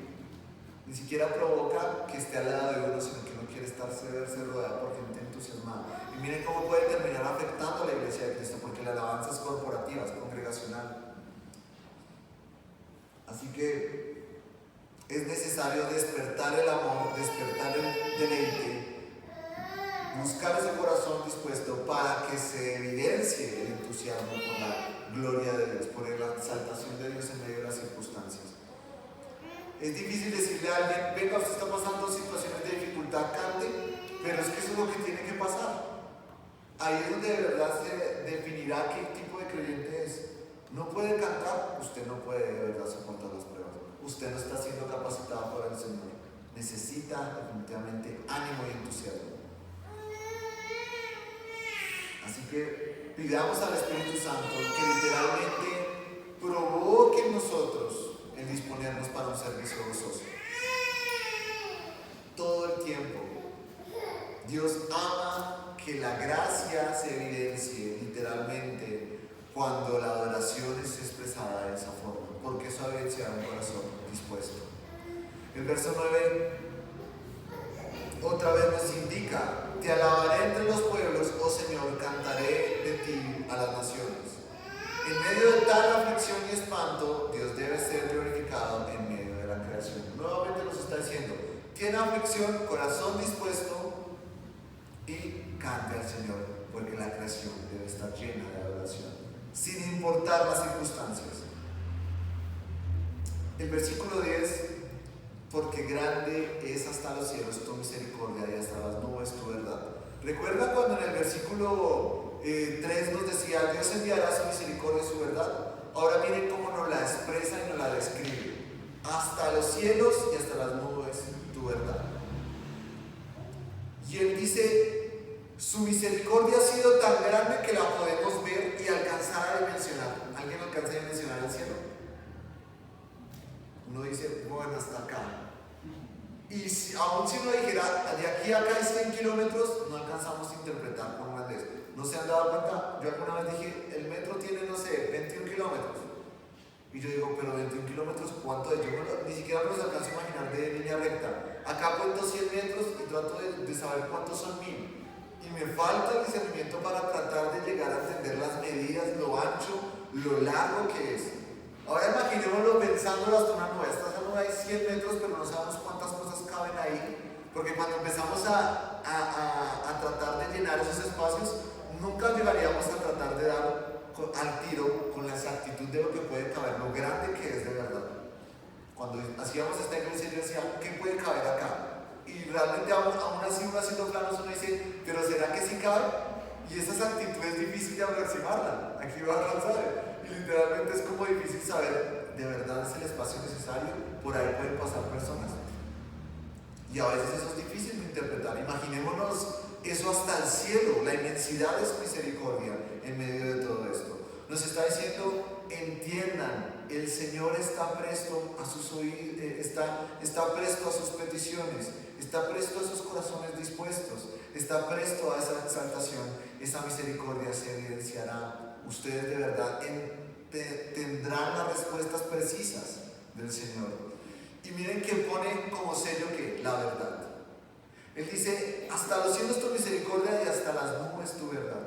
ni siquiera provoca que esté al lado de uno, sino que uno quiere verse rodeado por gente entusiasmada. Y miren cómo puede terminar afectando a la iglesia de Cristo, porque la alabanza es corporativa, es congregacional. Así que es necesario despertar el amor, despertar el deleite, buscar ese corazón dispuesto para que se evidencie el entusiasmo por la gloria de Dios, por la exaltación de Dios en medio de las circunstancias. Es difícil decirle a alguien: venga, usted está pasando situaciones de dificultad, cante, pero es que eso es lo que tiene que pasar. Ahí es donde de verdad se definirá qué tipo de creyente es. No puede cantar, usted no puede de verdad soportar las pruebas. Usted no está siendo capacitado por el Señor. Necesita definitivamente ánimo y entusiasmo. Así que pidamos al Espíritu Santo que literalmente provoque en nosotros el disponernos para un servicio gozoso. Todo el tiempo. Dios ama que la gracia se evidencie literalmente cuando la adoración es expresada de esa forma, porque eso evidencia un corazón dispuesto. El verso 9 otra vez nos indica: te alabaré entre los pueblos, oh Señor, cantaré de ti a las naciones. En medio de tal aflicción y espanto, Dios debe ser glorificado en medio de la creación. Nuevamente nos está diciendo: tiene aflicción, corazón dispuesto, y cante al Señor, porque la creación debe estar llena de adoración, sin importar las circunstancias. El versículo 10: porque grande es hasta los cielos tu misericordia y hasta las nubes tu verdad. ¿Recuerda cuando en el versículo 3 nos decía: Dios enviará su misericordia y su verdad? Ahora miren cómo nos la expresa y nos la describe: hasta los cielos y hasta las nubes tu verdad. Y él dice, su misericordia ha sido tan grande que la podemos ver y alcanzar a dimensionar. ¿Alguien alcanza a dimensionar el cielo? Uno dice, bueno, hasta acá. Y aún si uno dijera, de aquí a acá hay 100 kilómetros, no alcanzamos a interpretar cuán grande es. ¿No se han dado cuenta? Yo alguna vez dije, el metro tiene, no sé, 21 kilómetros. Y yo digo, pero 21 kilómetros, ¿cuánto es? Yo ni siquiera me los alcanzo a imaginar de línea recta. Acá cuento 100 metros y trato de saber cuántos son 1000. Y me falta el discernimiento para tratar de llegar a entender las medidas, lo ancho, lo largo que es. Ahora imaginémoslo pensándolo hasta una nube. Esta nube hay 100 metros, pero no sabemos cuántas cosas caben ahí. Porque cuando empezamos a tratar de llenar esos espacios, nunca llegaríamos a tratar de dar al tiro con la exactitud de lo que puede caber, lo grande que es de verdad. Cuando hacíamos esta iglesia, yo decía, ¿qué puede caber acá? Y realmente aún así uno haciendo planos, uno dice, ¿pero será que sí cabe? Y esa exactitud es difícil de aproximarla. Aquí va a sabe. Y literalmente es como difícil saber, ¿de verdad es el espacio necesario? Por ahí pueden pasar personas. Y a veces eso es difícil de interpretar. Imaginémonos eso hasta el cielo, la inmensidad de su misericordia en medio de todo esto. Nos está diciendo, entiendan, el Señor está presto a sus oídos, está presto a sus peticiones, está presto a sus corazones dispuestos, está presto a esa exaltación, esa misericordia se evidenciará. Ustedes de verdad tendrán las respuestas precisas del Señor. Y miren que pone como sello que la verdad. Él dice, hasta los cielos tu misericordia y hasta las nubes tu verdad.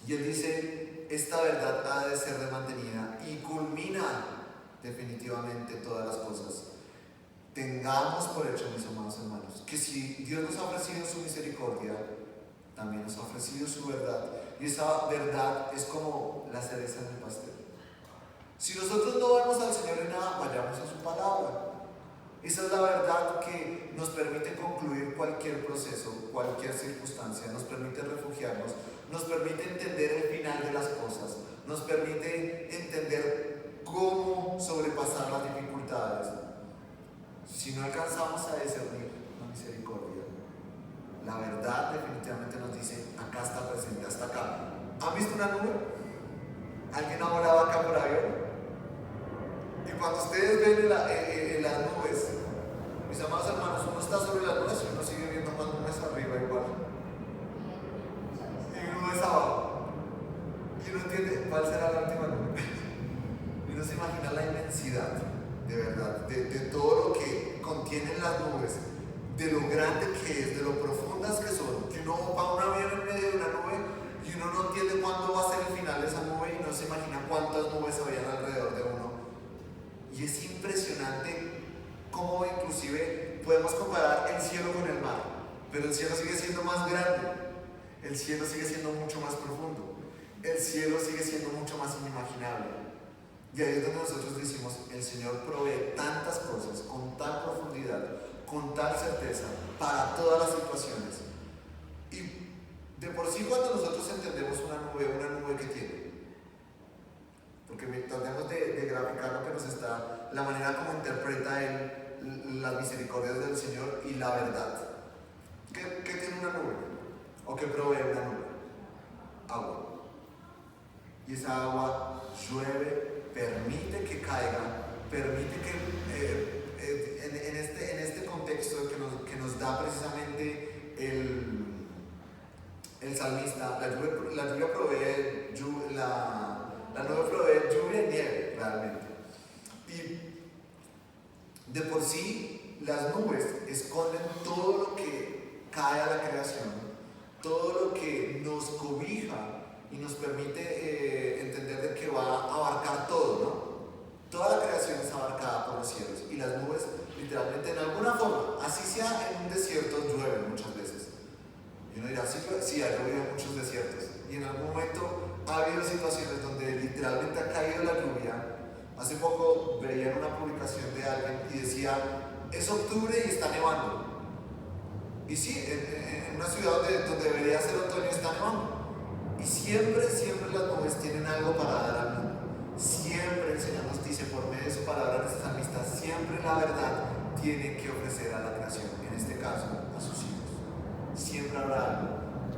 Y él dice, esta verdad ha de ser mantenida y culmina definitivamente todas las cosas. Tengamos por hecho, mis amados hermanos, que si Dios nos ha ofrecido su misericordia, también nos ha ofrecido su verdad. Y esa verdad es como la cereza en el pastel. Si nosotros no vamos al Señor en nada, vayamos a su palabra. Esa es la verdad que nos permite concluir cualquier proceso, cualquier circunstancia, nos permite refugiarnos, nos permite entender el final de las cosas, nos permite entender cómo sobrepasar las dificultades. Si no alcanzamos a discernir la misericordia, la verdad definitivamente nos dice, acá está presente, hasta acá. ¿Han visto una nube? ¿Alguien ha volado acá por avión? Y cuando ustedes ven las nubes, mis amados hermanos, uno está sobre las nubes y uno sigue viendo más nubes arriba igual. Y uno es abajo. Y uno entiende cuál será la última nube. Y uno se imagina la inmensidad, de verdad, de todo lo que contienen las nubes, de lo grande que es, de lo profundas que son. Que uno va a un avión en medio de una nube y uno no entiende cuándo va a ser el final de esa nube y no se imagina cuántas nubes habían alrededor de uno. Y es impresionante cómo inclusive podemos comparar el cielo con el mar, pero el cielo sigue siendo más grande, el cielo sigue siendo mucho más profundo, el cielo sigue siendo mucho más inimaginable. Y ahí es donde nosotros decimos, el Señor provee tantas cosas con tal profundidad, con tal certeza, para todas las situaciones. Y de por sí cuando nosotros entendemos una nube que tiene, porque tratemos de graficar lo que nos está, la manera como interpreta él las misericordias del Señor y la verdad. ¿Qué tiene una nube? ¿O qué provee una nube? Agua. Y esa agua llueve, permite que caiga, permite que en este contexto que nos da precisamente el salmista, la lluvia provee la nube provee lluvia y nieve realmente. Y de por sí las nubes esconden todo lo que cae a la creación, todo lo que nos cobija y nos permite entender de que va a abarcar todo, ¿no? Toda la creación es abarcada por los cielos y las nubes literalmente en alguna forma, así sea en un desierto, llueven muchas veces. Y uno dirá, sí, ha llovido en muchos desiertos. Y en algún momento ha habido situaciones donde literalmente ha caído la lluvia. Hace poco veía en una publicación de alguien y decía, es octubre y está nevando. Y sí, en una ciudad donde debería ser otoño está nevando. Y siempre las nubes tienen algo para dar al mundo. Siempre el Señor nos dice por medio de su palabra, nuestros salmistas, siempre la verdad tiene que ofrecer a la creación, en este caso a sus hijos. Siempre habrá algo.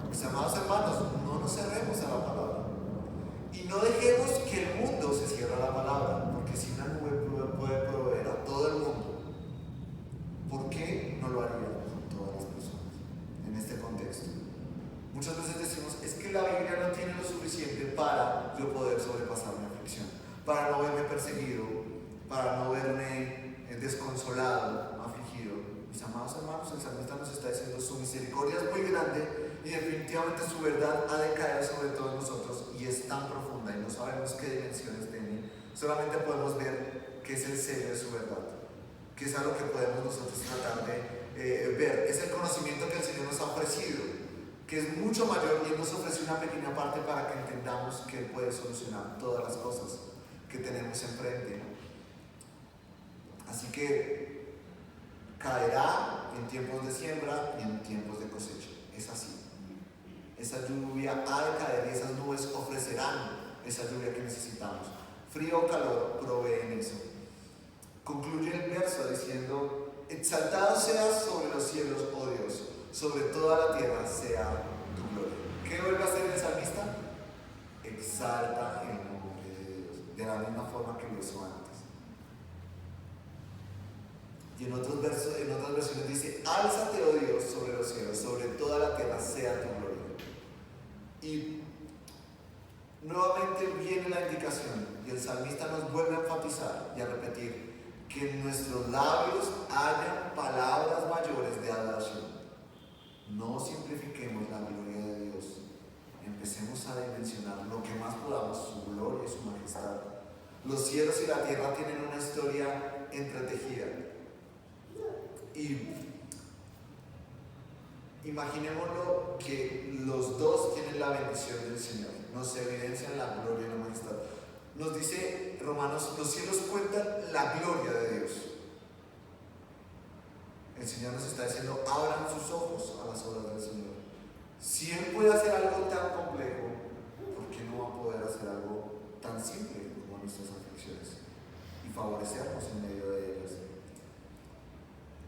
Mis amados hermanos, no nos cerremos a la palabra y no dejemos que el mundo se cierre a la palabra, porque si una nube puede proveer a todo el mundo, ¿por qué no lo haría con todas las personas en este contexto? Muchas veces decimos, es que la Biblia no tiene lo suficiente para yo poder sobrepasar mi aflicción, para no verme perseguido, para no verme desconsolado, afligido. Mis amados hermanos, el salmista nos está diciendo, su misericordia es muy grande y definitivamente su verdad ha de caer sobre todos nosotros y es tan profunda y no sabemos qué dimensiones tiene. Solamente podemos ver que es el sello de su verdad, que es algo que podemos nosotros tratar de ver. Es el conocimiento que el Señor nos ha ofrecido, que es mucho mayor, y Él nos ofrece una pequeña parte para que entendamos que Él puede solucionar todas las cosas que tenemos enfrente. Así que caerá en tiempos de siembra y en tiempos de cosecha. Es así. Esa lluvia ha de caer y esas nubes ofrecerán esa lluvia que necesitamos. Frío o calor proveen eso. Concluye el verso diciendo, exaltado seas sobre los cielos, oh Dios, sobre toda la tierra sea tu gloria. ¿Qué vuelve a hacer el salmista? Exalta el nombre de Dios, de la misma forma que lo hizo antes. Y en otras versiones dice, álzate, oh Dios, sobre los cielos, sobre toda la tierra sea tu gloria. Y nuevamente viene la indicación, y el salmista nos vuelve a enfatizar y a repetir, que en nuestros labios hayan palabras mayores de adoración. No simplifiquemos la gloria de Dios. Empecemos a dimensionar lo que más podamos, su gloria y su majestad. Los cielos y la tierra tienen una historia entretejida. Y imaginémoslo que los dos tienen la bendición del Señor. Nos evidencian la gloria y la majestad. Nos dice Romanos, los cielos cuentan la gloria de Dios. El Señor nos está diciendo, abran sus ojos a las obras del Señor. Si Él puede hacer algo tan complejo, ¿por qué no va a poder hacer algo tan simple como nuestras aflicciones y favorecernos en medio de ellas?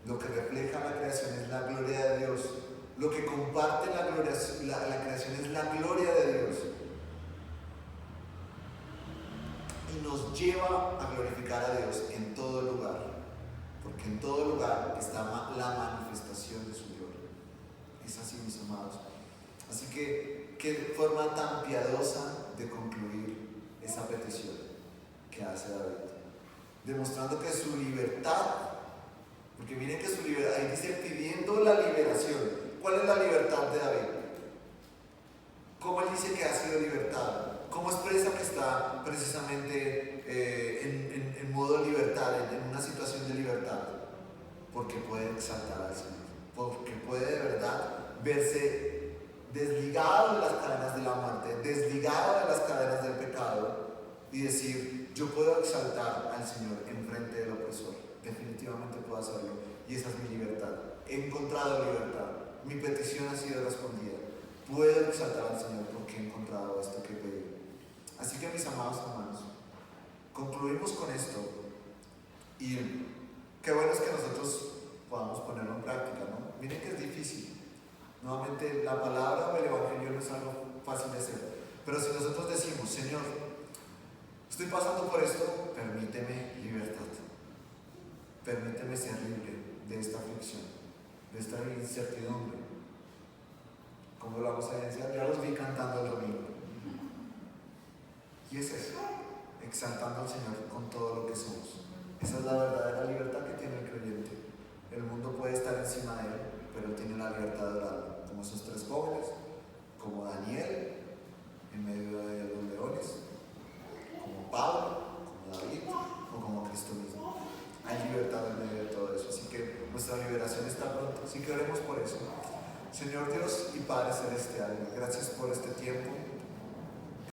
Lo que refleja la creación es la gloria de Dios. Lo que comparte la creación es la gloria de Dios. Y nos lleva a glorificar a Dios en todo lugar, porque en todo lugar está la manifestación de su gloria. Es así, mis amados. Así que, qué forma tan piadosa de concluir esa petición que hace David, demostrando que su libertad, porque miren que su libertad, ahí dice pidiendo la liberación. ¿Cuál es la libertad de David? ¿Cómo él dice que ha sido libertado? ¿Cómo expresa que está precisamente en modo libertad, en una situación de libertad? Porque puede exaltar al Señor, porque puede de verdad verse desligado de las cadenas de la muerte, desligado de las cadenas del pecado y decir, yo puedo exaltar al Señor en frente del opresor. Definitivamente puedo hacerlo y esa es mi libertad. He encontrado libertad, mi petición ha sido respondida. Puedo exaltar al Señor porque he encontrado esto que pedí. Así que, mis amados hermanos, concluimos con esto y qué bueno es que nosotros podamos ponerlo en práctica, ¿no? Miren que es difícil. Nuevamente, la palabra o el evangelio no es algo fácil de hacer, pero si nosotros decimos, Señor, estoy pasando por esto, permíteme libertad, permíteme ser libre de esta aflicción, de esta incertidumbre. Como lo vamos a evidenciar, ya los vi cantando el domingo. Y es eso, exaltando al Señor con todo lo que somos. Esa es la verdadera libertad que tiene el creyente. El mundo puede estar encima de él, pero él tiene la libertad de orarlo, como esos tres jóvenes, como Daniel en medio de los leones, como Pablo, como David o como Cristo mismo. Hay libertad en medio de todo eso, así que nuestra liberación está pronto, así que oremos por eso. Señor Dios y Padre Celestial, gracias por este tiempo.